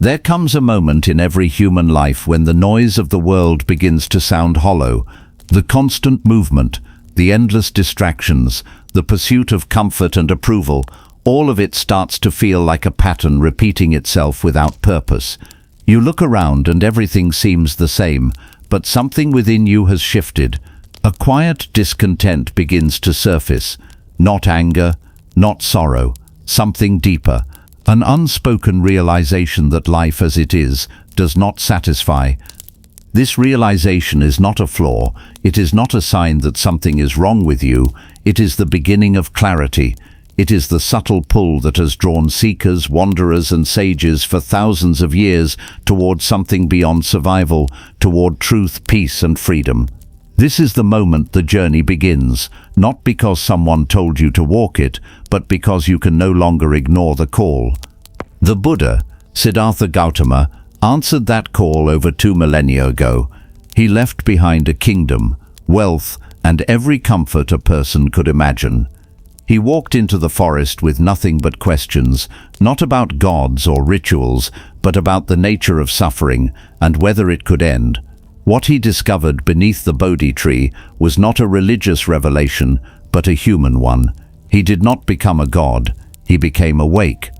There comes a moment in every human life when the noise of the world begins to sound hollow. The constant movement, the endless distractions, the pursuit of comfort and approval, all of it starts to feel like a pattern repeating itself without purpose. You look around and everything seems the same, but something within you has shifted. A quiet discontent begins to surface. Not anger, not sorrow, something deeper. An unspoken realization that life as it is does not satisfy. This realization is not a flaw, it is not a sign that something is wrong with you, it is the beginning of clarity. It is the subtle pull that has drawn seekers, wanderers and sages for thousands of years toward something beyond survival, toward truth, peace and freedom. This is the moment the journey begins, not because someone told you to walk it, but because you can no longer ignore the call. The Buddha, Siddhartha Gautama, answered that call over 2 millennia ago. He left behind a kingdom, wealth, and every comfort a person could imagine. He walked into the forest with nothing but questions, not about gods or rituals, but about the nature of suffering and whether it could end. What he discovered beneath the Bodhi tree was not a religious revelation, but a human one. He did not become a god, he became awake.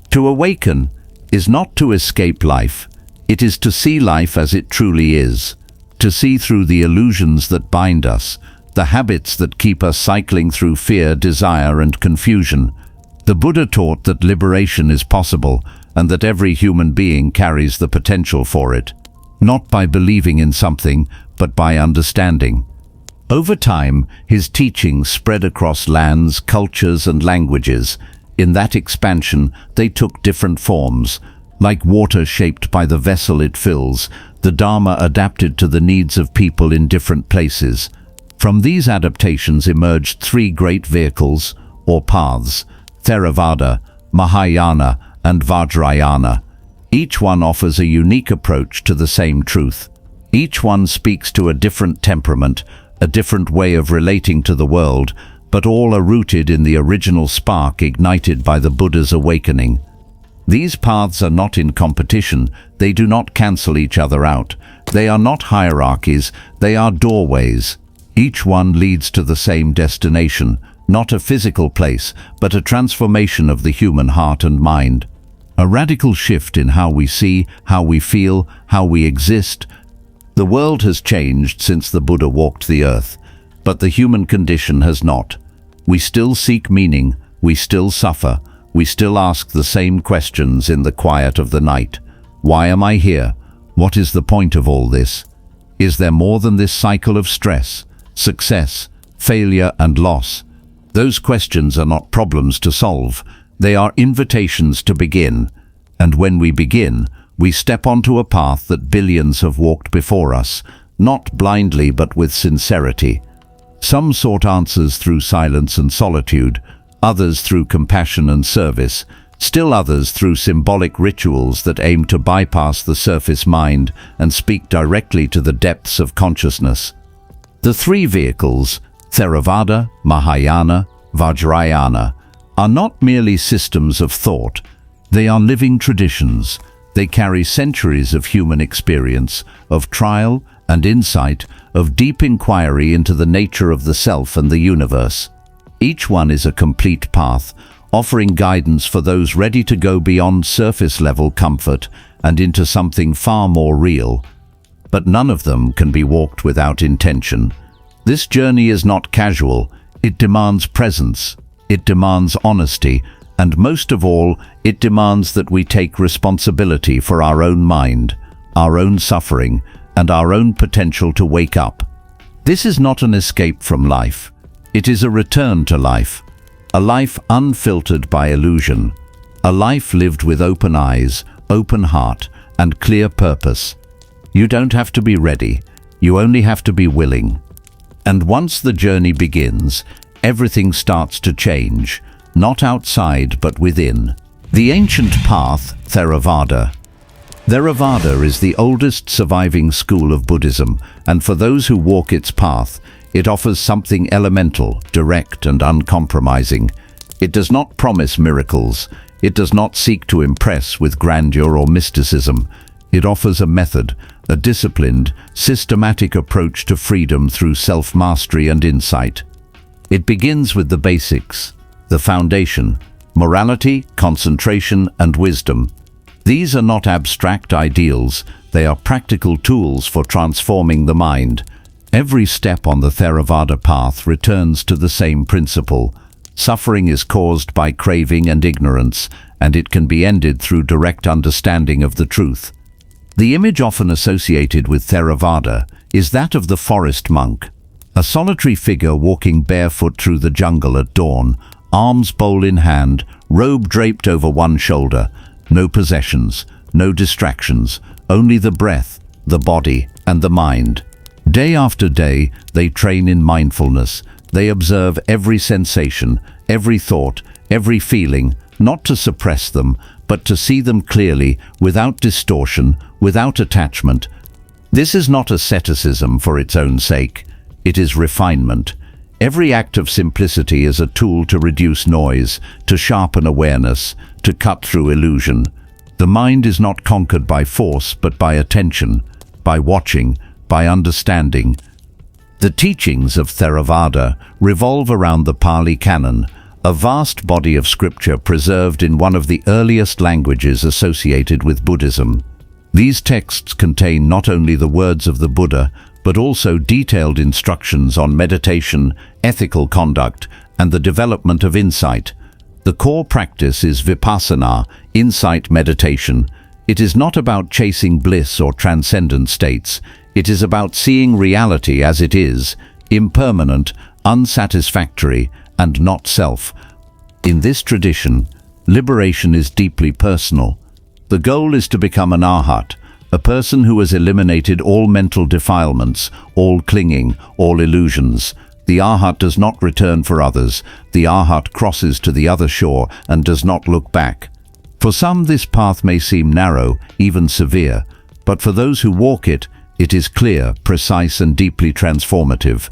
To awaken is not to escape life, it is to see life as it truly is, to see through the illusions that bind us, the habits that keep us cycling through fear, desire and confusion. The Buddha taught that liberation is possible and that every human being carries the potential for it, not by believing in something, but by understanding. Over time, his teachings spread across lands, cultures and languages. In that expansion, they took different forms. Like water shaped by the vessel it fills, the Dharma adapted to the needs of people in different places. From these adaptations emerged 3 great vehicles, or paths: Theravāda, Mahāyāna and Vajrayāna. Each one offers a unique approach to the same truth. Each one speaks to a different temperament, a different way of relating to the world, but all are rooted in the original spark ignited by the Buddha's awakening. These paths are not in competition, they do not cancel each other out. They are not hierarchies, they are doorways. Each one leads to the same destination, not a physical place, but a transformation of the human heart and mind. A radical shift in how we see, how we feel, how we exist. The world has changed since the Buddha walked the earth, but the human condition has not. We still seek meaning, we still suffer, we still ask the same questions in the quiet of the night. Why am I here? What is the point of all this? Is there more than this cycle of stress, success, failure and loss? Those questions are not problems to solve. They are invitations to begin. And when we begin, we step onto a path that billions have walked before us, not blindly but with sincerity. Some sought answers through silence and solitude, others through compassion and service, still others through symbolic rituals that aim to bypass the surface mind and speak directly to the depths of consciousness. The 3 vehicles, Theravāda, Mahāyāna, Vajrayāna, are not merely systems of thought. They are living traditions. They carry centuries of human experience, of trial and insight, of deep inquiry into the nature of the self and the universe. Each one is a complete path, offering guidance for those ready to go beyond surface-level comfort and into something far more real. But none of them can be walked without intention. This journey is not casual. It demands presence. It demands honesty. And most of all, it demands that we take responsibility for our own mind, our own suffering, and our own potential to wake up. This is not an escape from life. It is a return to life. A life unfiltered by illusion. A life lived with open eyes, open heart, and clear purpose. You don't have to be ready. You only have to be willing. And once the journey begins, everything starts to change. Not outside, but within. The ancient path, Theravāda. Theravāda is the oldest surviving school of Buddhism, and for those who walk its path, it offers something elemental, direct and uncompromising. It does not promise miracles. It does not seek to impress with grandeur or mysticism. It offers a method, a disciplined, systematic approach to freedom through self-mastery and insight. It begins with the basics, the foundation, morality, concentration, and wisdom. These are not abstract ideals, they are practical tools for transforming the mind. Every step on the Theravāda path returns to the same principle. Suffering is caused by craving and ignorance, and it can be ended through direct understanding of the truth. The image often associated with Theravāda is that of the forest monk, a solitary figure walking barefoot through the jungle at dawn, arms bowl in hand, robe draped over one shoulder, no possessions, no distractions, only the breath, the body, and the mind. Day after day, they train in mindfulness. They observe every sensation, every thought, every feeling, not to suppress them, but to see them clearly, without distortion, without attachment. This is not asceticism for its own sake. It is refinement. Every act of simplicity is a tool to reduce noise, to sharpen awareness, to cut through illusion. The mind is not conquered by force, but by attention, by watching, by understanding. The teachings of Theravāda revolve around the Pali Canon, a vast body of scripture preserved in one of the earliest languages associated with Buddhism. These texts contain not only the words of the Buddha, but also detailed instructions on meditation, ethical conduct, and the development of insight. The core practice is vipassana, insight meditation. It is not about chasing bliss or transcendent states. It is about seeing reality as it is, impermanent, unsatisfactory, and not self. In this tradition, liberation is deeply personal. The goal is to become an arhat, a person who has eliminated all mental defilements, all clinging, all illusions. The arhat does not return for others. The arhat crosses to the other shore and does not look back. For some, this path may seem narrow, even severe, but for those who walk it, it is clear, precise, and deeply transformative.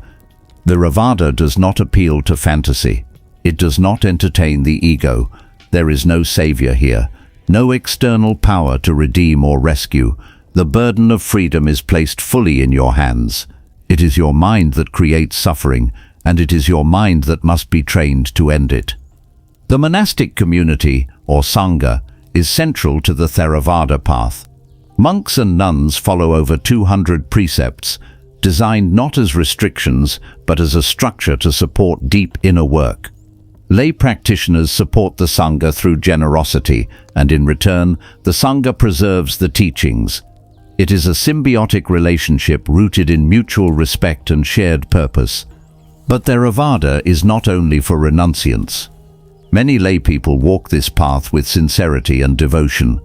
The Theravāda does not appeal to fantasy. It does not entertain the ego. There is no savior here, no external power to redeem or rescue. The burden of freedom is placed fully in your hands. It is your mind that creates suffering, and it is your mind that must be trained to end it. The monastic community, or sangha, is central to the Theravāda path. Monks and nuns follow over 200 precepts, designed not as restrictions, but as a structure to support deep inner work. Lay practitioners support the sangha through generosity, and in return, the sangha preserves the teachings. It is a symbiotic relationship rooted in mutual respect and shared purpose. But Theravāda is not only for renunciants. Many lay people walk this path with sincerity and devotion.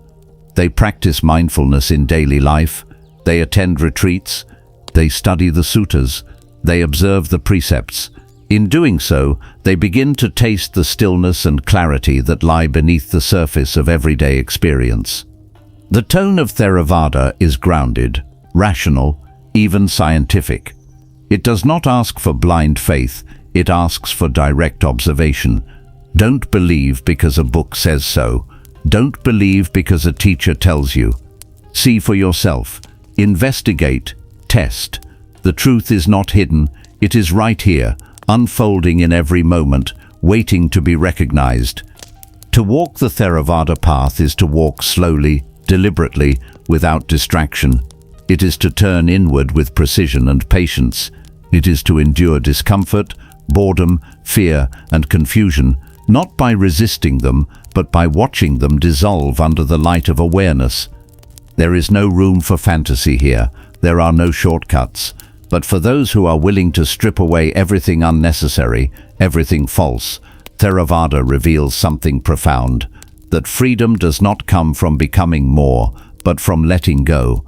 They practice mindfulness in daily life, they attend retreats, they study the suttas, they observe the precepts. In doing so, they begin to taste the stillness and clarity that lie beneath the surface of everyday experience. The tone of Theravāda is grounded, rational, even scientific. It does not ask for blind faith, it asks for direct observation. Don't believe because a book says so. Don't believe because a teacher tells you. See for yourself. Investigate. Test. The truth is not hidden. It is right here, unfolding in every moment, waiting to be recognized. To walk the Theravāda path is to walk slowly, deliberately, without distraction. It is to turn inward with precision and patience. It is to endure discomfort, boredom, fear, and confusion, not by resisting them, but by watching them dissolve under the light of awareness. There is no room for fantasy here. There are no shortcuts. But for those who are willing to strip away everything unnecessary, everything false, Theravāda reveals something profound, that freedom does not come from becoming more, but from letting go.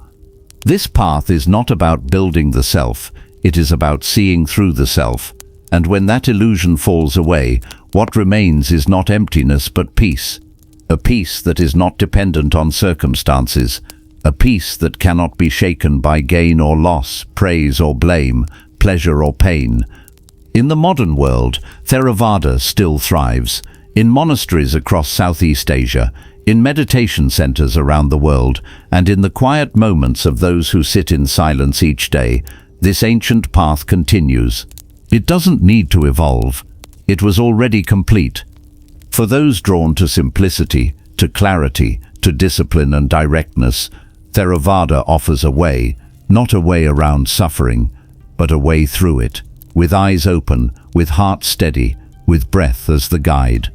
This path is not about building the self, it is about seeing through the self. And when that illusion falls away, what remains is not emptiness but peace. A peace that is not dependent on circumstances. A peace that cannot be shaken by gain or loss, praise or blame, pleasure or pain. In the modern world, Theravāda still thrives. In monasteries across Southeast Asia, in meditation centers around the world, and in the quiet moments of those who sit in silence each day, this ancient path continues. It doesn't need to evolve. It was already complete. For those drawn to simplicity, to clarity, to discipline and directness, Theravāda offers a way, not a way around suffering, but a way through it, with eyes open, with heart steady, with breath as the guide.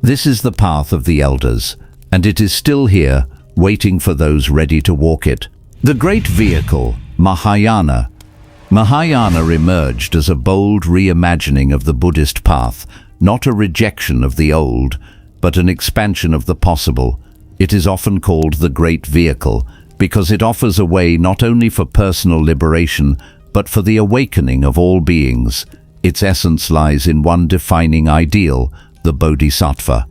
This is the path of the elders, and it is still here, waiting for those ready to walk it. The great vehicle, Mahāyāna. Mahāyāna emerged as a bold reimagining of the Buddhist path, not a rejection of the old, but an expansion of the possible. It is often called the great vehicle, because it offers a way not only for personal liberation, but for the awakening of all beings. Its essence lies in one defining ideal, the Bodhisattva.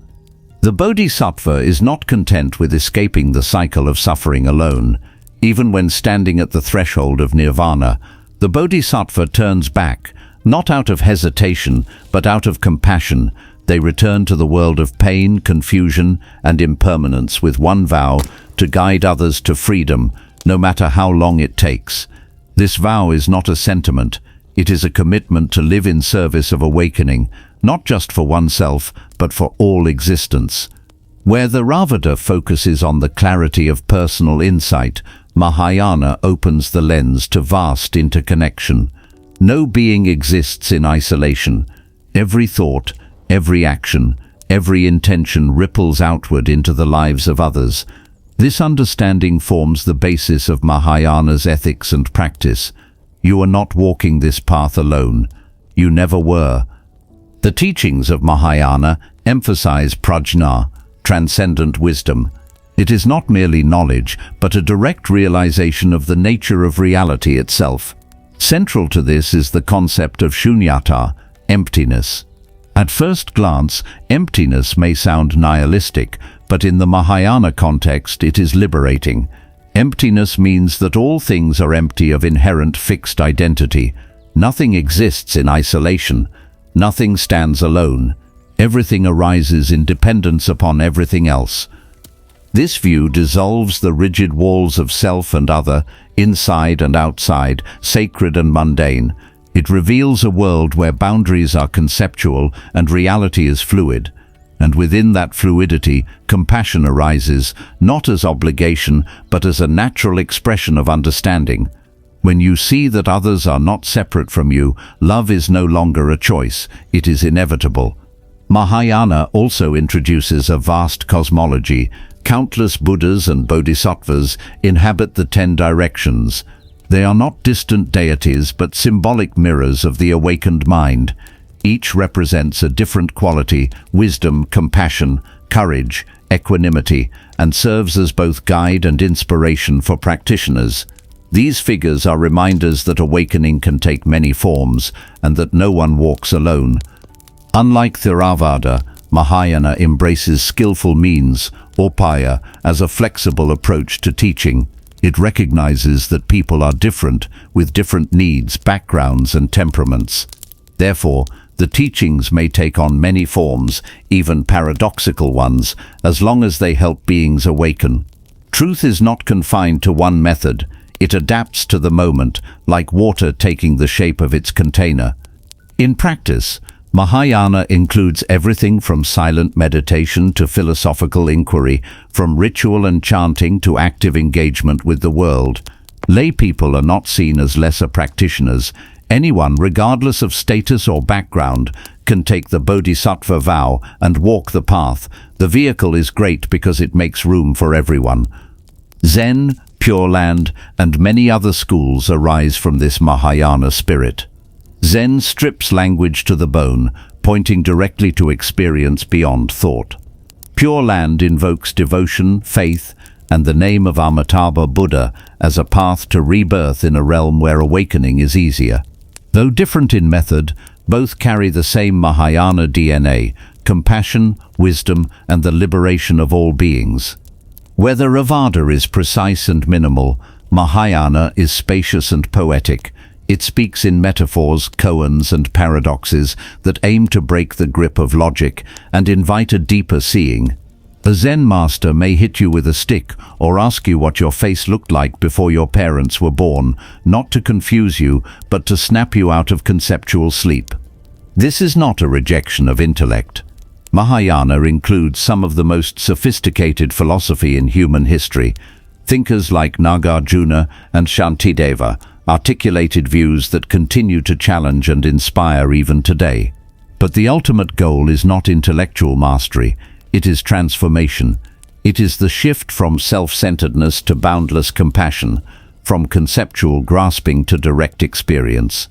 The Bodhisattva is not content with escaping the cycle of suffering alone. Even when standing at the threshold of nirvana, the Bodhisattva turns back, not out of hesitation, but out of compassion. They return to the world of pain, confusion, and impermanence with one vow: to guide others to freedom, no matter how long it takes. This vow is not a sentiment. It is a commitment to live in service of awakening, not just for oneself, but for all existence. Where the Theravāda focuses on the clarity of personal insight, Mahāyāna opens the lens to vast interconnection. No being exists in isolation. Every thought, every action, every intention ripples outward into the lives of others. This understanding forms the basis of Mahāyāna's ethics and practice. You are not walking this path alone. You never were. The teachings of Mahāyāna emphasize prajna, transcendent wisdom. It is not merely knowledge, but a direct realization of the nature of reality itself. Central to this is the concept of shunyata, emptiness. At first glance, emptiness may sound nihilistic, but in the Mahāyāna context it is liberating. Emptiness means that all things are empty of inherent fixed identity. Nothing exists in isolation. Nothing stands alone. Everything arises in dependence upon everything else. This view dissolves the rigid walls of self and other, inside and outside, sacred and mundane. It reveals a world where boundaries are conceptual and reality is fluid. And within that fluidity, compassion arises, not as obligation, but as a natural expression of understanding. When you see that others are not separate from you, love is no longer a choice, it is inevitable. Mahāyāna also introduces a vast cosmology. Countless Buddhas and Bodhisattvas inhabit the 10 directions. They are not distant deities, but symbolic mirrors of the awakened mind. Each represents a different quality: wisdom, compassion, courage, equanimity, and serves as both guide and inspiration for practitioners. These figures are reminders that awakening can take many forms, and that no one walks alone. Unlike Theravāda, Mahāyāna embraces skillful means, upaya, as a flexible approach to teaching. It recognizes that people are different, with different needs, backgrounds, and temperaments. Therefore, the teachings may take on many forms, even paradoxical ones, as long as they help beings awaken. Truth is not confined to one method. It adapts to the moment, like water taking the shape of its container. In practice, Mahāyāna includes everything from silent meditation to philosophical inquiry, from ritual and chanting to active engagement with the world. Lay people are not seen as lesser practitioners. Anyone, regardless of status or background, can take the Bodhisattva vow and walk the path. The vehicle is great because it makes room for everyone. Zen, Pure Land, and many other schools arise from this Mahāyāna spirit. Zen strips language to the bone, pointing directly to experience beyond thought. Pure Land invokes devotion, faith, and the name of Amitabha Buddha as a path to rebirth in a realm where awakening is easier. Though different in method, both carry the same Mahāyāna DNA: compassion, wisdom, and the liberation of all beings. Where the Theravāda is precise and minimal, Mahāyāna is spacious and poetic. It speaks in metaphors, koans, and paradoxes that aim to break the grip of logic and invite a deeper seeing. A Zen master may hit you with a stick or ask you what your face looked like before your parents were born, not to confuse you, but to snap you out of conceptual sleep. This is not a rejection of intellect. Mahāyāna includes some of the most sophisticated philosophy in human history. Thinkers like Nagarjuna and Shantideva articulated views that continue to challenge and inspire even today. But the ultimate goal is not intellectual mastery. It is transformation. It is the shift from self-centeredness to boundless compassion, from conceptual grasping to direct experience.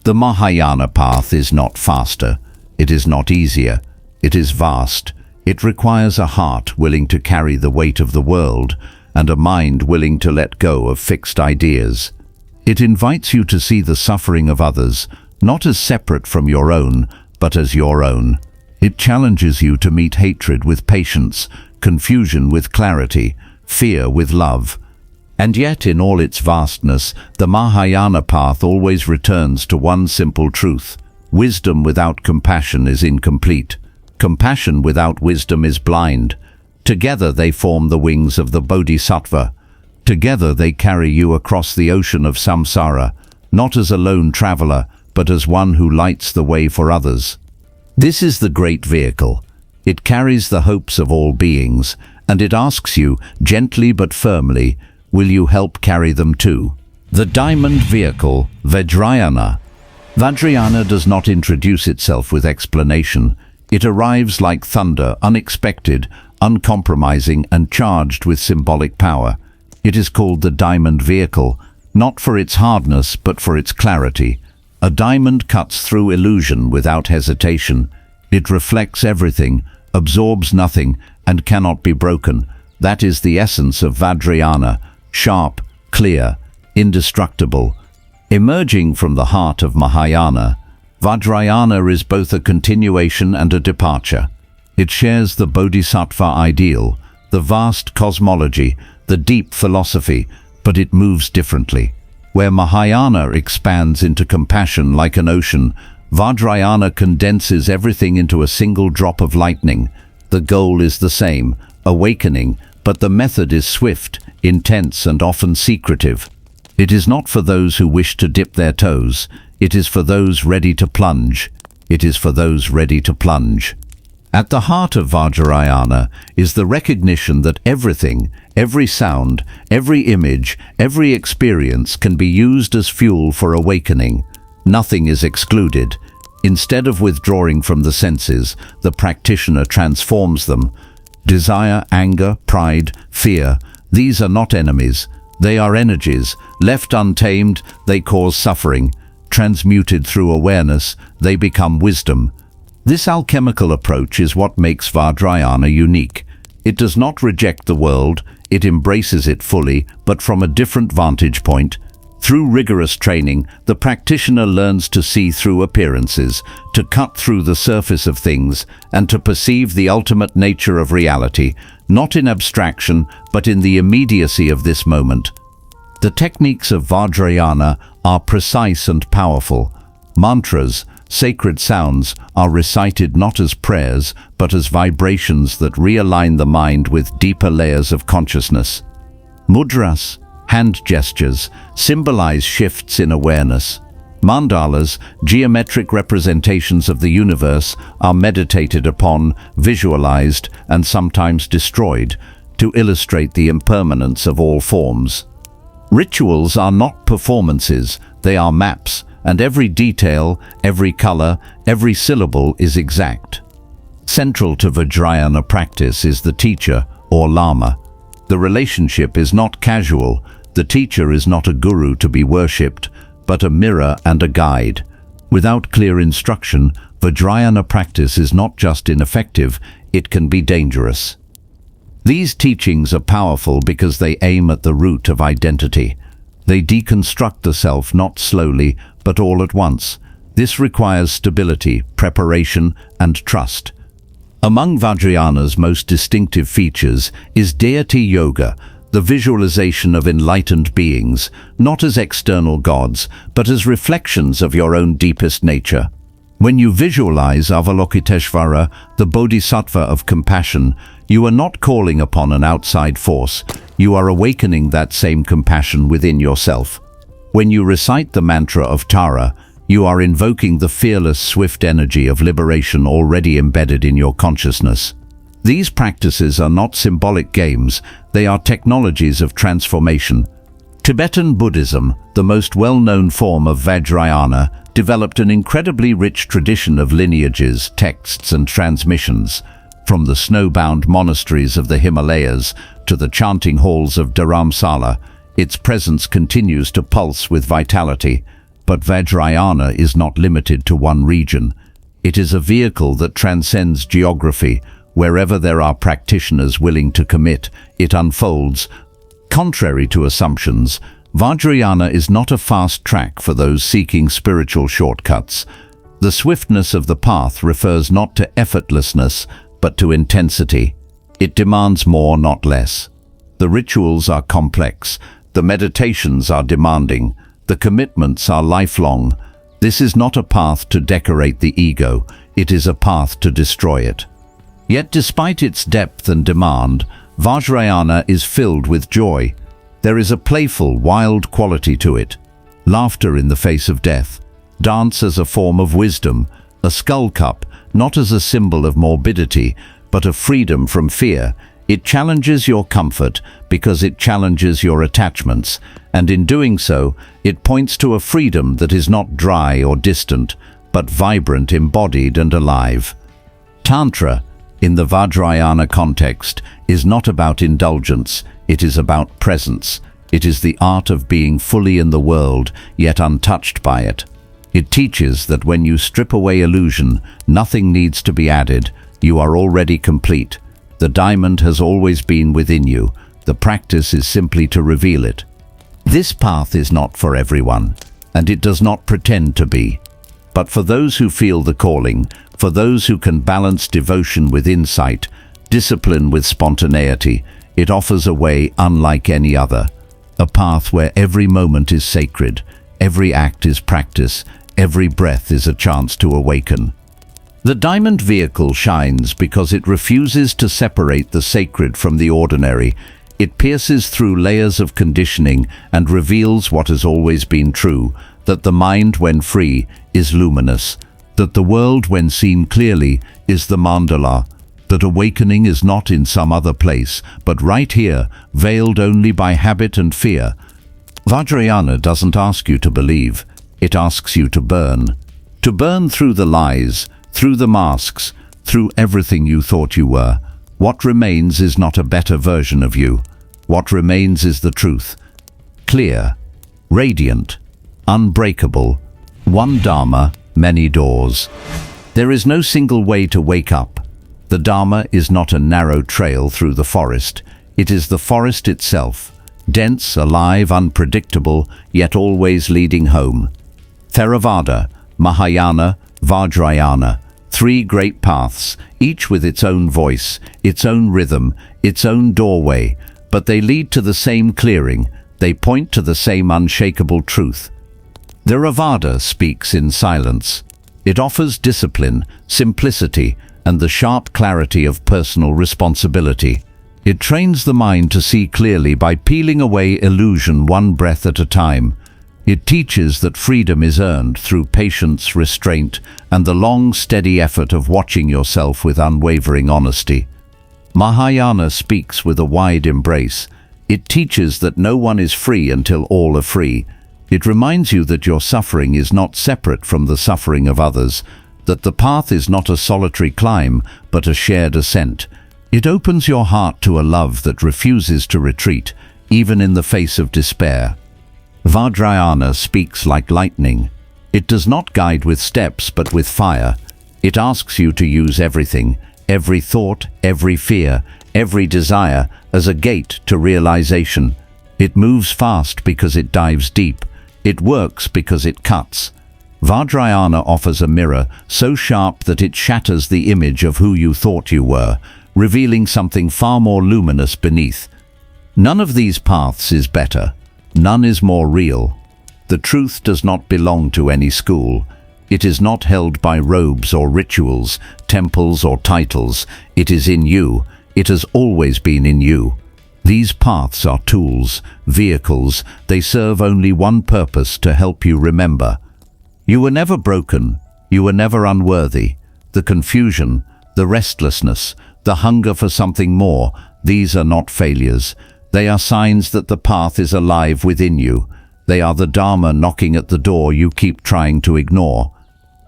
The Mahāyāna path is not faster. It is not easier. It is vast. It requires a heart willing to carry the weight of the world and a mind willing to let go of fixed ideas. It invites you to see the suffering of others, not as separate from your own, but as your own. It challenges you to meet hatred with patience, confusion with clarity, fear with love. And yet, in all its vastness, the Mahāyāna path always returns to one simple truth. Wisdom without compassion is incomplete. Compassion without wisdom is blind. Together they form the wings of the Bodhisattva. Together they carry you across the ocean of samsara, not as a lone traveler, but as one who lights the way for others. This is the great vehicle. It carries the hopes of all beings, and it asks you, gently but firmly, will you help carry them too? The diamond vehicle, Vajrayāna. Vajrayāna does not introduce itself with explanation. It arrives like thunder, unexpected, uncompromising, and charged with symbolic power. It is called the diamond vehicle, not for its hardness, but for its clarity. A diamond cuts through illusion without hesitation. It reflects everything, absorbs nothing, and cannot be broken. That is the essence of Vajrayāna, sharp, clear, indestructible. Emerging from the heart of Mahāyāna, Vajrayāna is both a continuation and a departure. It shares the Bodhisattva ideal, the vast cosmology, the deep philosophy, but it moves differently. Where Mahāyāna expands into compassion like an ocean, Vajrayāna condenses everything into a single drop of lightning. The goal is the same, awakening, but the method is swift, intense, and often secretive. It is not for those who wish to dip their toes. It is for those ready to plunge. It is for those ready to plunge. At the heart of Vajrayāna is the recognition that everything, every sound, every image, every experience can be used as fuel for awakening. Nothing is excluded. Instead of withdrawing from the senses, the practitioner transforms them. Desire, anger, pride, fear, these are not enemies. They are energies. Left untamed, they cause suffering. Transmuted through awareness, they become wisdom. This alchemical approach is what makes Vajrayāna unique. It does not reject the world, it embraces it fully, but from a different vantage point. Through rigorous training, the practitioner learns to see through appearances, to cut through the surface of things, and to perceive the ultimate nature of reality, not in abstraction, but in the immediacy of this moment. The techniques of Vajrayāna are precise and powerful. Mantras, sacred sounds, are recited not as prayers, but as vibrations that realign the mind with deeper layers of consciousness. Mudras, hand gestures, symbolize shifts in awareness. Mandalas, geometric representations of the universe, are meditated upon, visualized, and sometimes destroyed, to illustrate the impermanence of all forms. Rituals are not performances, they are maps, and every detail, every color, every syllable is exact. Central to Vajrayāna practice is the teacher, or Lama. The relationship is not casual. The teacher is not a guru to be worshipped, but a mirror and a guide. Without clear instruction, Vajrayāna practice is not just ineffective, it can be dangerous. These teachings are powerful because they aim at the root of identity. They deconstruct the self not slowly, but all at once. This requires stability, preparation, and trust. Among Vajrayāna's most distinctive features is deity yoga, the visualization of enlightened beings, not as external gods, but as reflections of your own deepest nature. When you visualize Avalokiteshvara, the Bodhisattva of compassion, you are not calling upon an outside force, you are awakening that same compassion within yourself. When you recite the mantra of Tara, you are invoking the fearless, swift energy of liberation already embedded in your consciousness. These practices are not symbolic games, they are technologies of transformation. Tibetan Buddhism, the most well-known form of Vajrayāna, developed an incredibly rich tradition of lineages, texts and transmissions. From the snowbound monasteries of the Himalayas to the chanting halls of Dharamsala, its presence continues to pulse with vitality. But Vajrayāna is not limited to one region. It is a vehicle that transcends geography. Wherever there are practitioners willing to commit, it unfolds. Contrary to assumptions, Vajrayāna is not a fast track for those seeking spiritual shortcuts. The swiftness of the path refers not to effortlessness, but to intensity. It demands more, not less. The rituals are complex, the meditations are demanding, the commitments are lifelong. This is not a path to decorate the ego, it is a path to destroy it. Yet despite its depth and demand, Vajrayāna is filled with joy. There is a playful, wild quality to it. Laughter in the face of death. Dance as a form of wisdom. A skull cup, not as a symbol of morbidity, but of freedom from fear. It challenges your comfort because it challenges your attachments, and in doing so, it points to a freedom that is not dry or distant, but vibrant, embodied and alive. Tantra, in the Vajrayāna context, is not about indulgence, it is about presence. It is the art of being fully in the world, yet untouched by it. It teaches that when you strip away illusion, nothing needs to be added, you are already complete. The diamond has always been within you, the practice is simply to reveal it. This path is not for everyone, and it does not pretend to be. But for those who feel the calling, for those who can balance devotion with insight, discipline with spontaneity, it offers a way unlike any other. A path where every moment is sacred, every act is practice, every breath is a chance to awaken. The diamond vehicle shines because it refuses to separate the sacred from the ordinary. It pierces through layers of conditioning and reveals what has always been true, that the mind when free is luminous, that the world when seen clearly is the mandala, that awakening is not in some other place, but right here, veiled only by habit and fear. Vajrayāna doesn't ask you to believe, it asks you to burn. To burn through the lies, through the masks, through everything you thought you were. What remains is not a better version of you. What remains is the truth. Clear, radiant, unbreakable, one Dharma, many doors. There is no single way to wake up. The Dharma is not a narrow trail through the forest. It is the forest itself, dense, alive, unpredictable, yet always leading home. Theravāda, Mahāyāna, Vajrayāna, three great paths, each with its own voice, its own rhythm, its own doorway, but they lead to the same clearing, they point to the same unshakable truth. Theravāda speaks in silence. It offers discipline, simplicity, and the sharp clarity of personal responsibility. It trains the mind to see clearly by peeling away illusion one breath at a time. It teaches that freedom is earned through patience, restraint, and the long, steady effort of watching yourself with unwavering honesty. Mahāyāna speaks with a wide embrace. It teaches that no one is free until all are free. It reminds you that your suffering is not separate from the suffering of others, that the path is not a solitary climb, but a shared ascent. It opens your heart to a love that refuses to retreat, even in the face of despair. Vajrayāna speaks like lightning. It does not guide with steps, but with fire. It asks you to use everything, every thought, every fear, every desire, as a gate to realization. It moves fast because it dives deep. It works because it cuts. Vajrayāna offers a mirror so sharp that it shatters the image of who you thought you were, revealing something far more luminous beneath. None of these paths is better. None is more real. The truth does not belong to any school. It is not held by robes or rituals, temples or titles. It is in you. It has always been in you. These paths are tools, vehicles. They serve only one purpose: to help you remember. You were never broken. You were never unworthy. The confusion, the restlessness, the hunger for something more, these are not failures. They are signs that the path is alive within you. They are the Dharma knocking at the door you keep trying to ignore.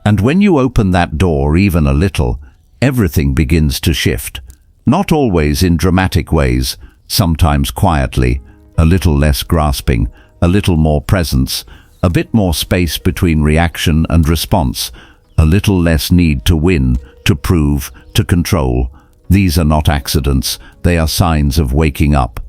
And when you open that door even a little, everything begins to shift. Not always in dramatic ways, sometimes quietly, a little less grasping, a little more presence, a bit more space between reaction and response, a little less need to win, to prove, to control. These are not accidents, they are signs of waking up.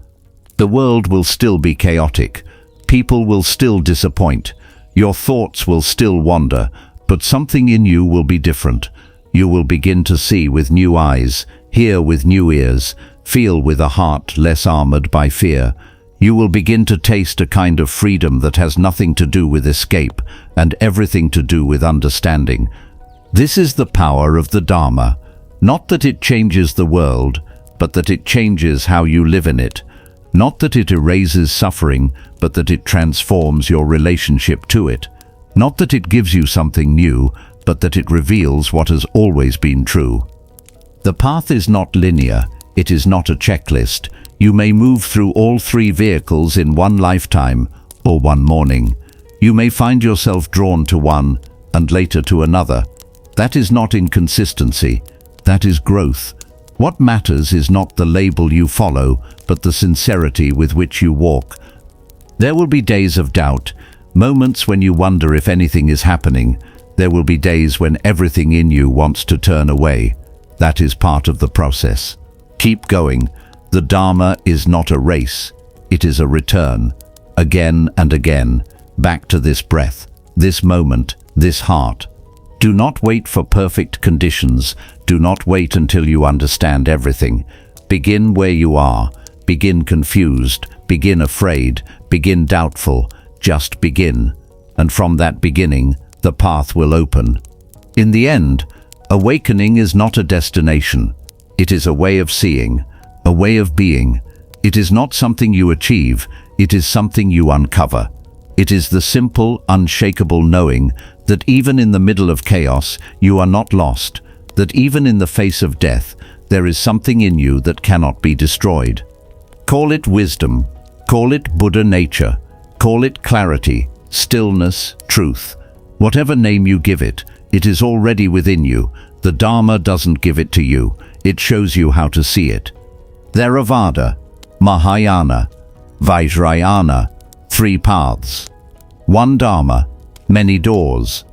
The world will still be chaotic. People will still disappoint. Your thoughts will still wander, but something in you will be different. You will begin to see with new eyes, hear with new ears, feel with a heart less armored by fear. You will begin to taste a kind of freedom that has nothing to do with escape and everything to do with understanding. This is the power of the Dharma. Not that it changes the world, but that it changes how you live in it. Not that it erases suffering, but that it transforms your relationship to it. Not that it gives you something new, but that it reveals what has always been true. The path is not linear. It is not a checklist. You may move through all three vehicles in one lifetime or one morning. You may find yourself drawn to one and later to another. That is not inconsistency. That is growth. What matters is not the label you follow, but the sincerity with which you walk. There will be days of doubt, moments when you wonder if anything is happening. There will be days when everything in you wants to turn away. That is part of the process. Keep going. The Dharma is not a race. It is a return, again and again, back to this breath, this moment, this heart. Do not wait for perfect conditions. Do not wait until you understand everything. Begin where you are. Begin confused. Begin afraid. Begin doubtful. Just begin. And from that beginning, the path will open. In the end, awakening is not a destination. It is a way of seeing, a way of being. It is not something you achieve. It is something you uncover. It is the simple, unshakable knowing that even in the middle of chaos, you are not lost, that even in the face of death, there is something in you that cannot be destroyed. Call it wisdom, call it Buddha nature, call it clarity, stillness, truth. Whatever name you give it, it is already within you. The Dharma doesn't give it to you, it shows you how to see it. Theravāda, Mahāyāna, Vajrayāna, 3 paths. One Dharma, many doors.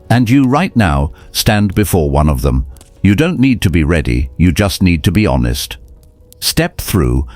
And you right now stand before one of them. You don't need to be ready, you just need to be honest. Step through,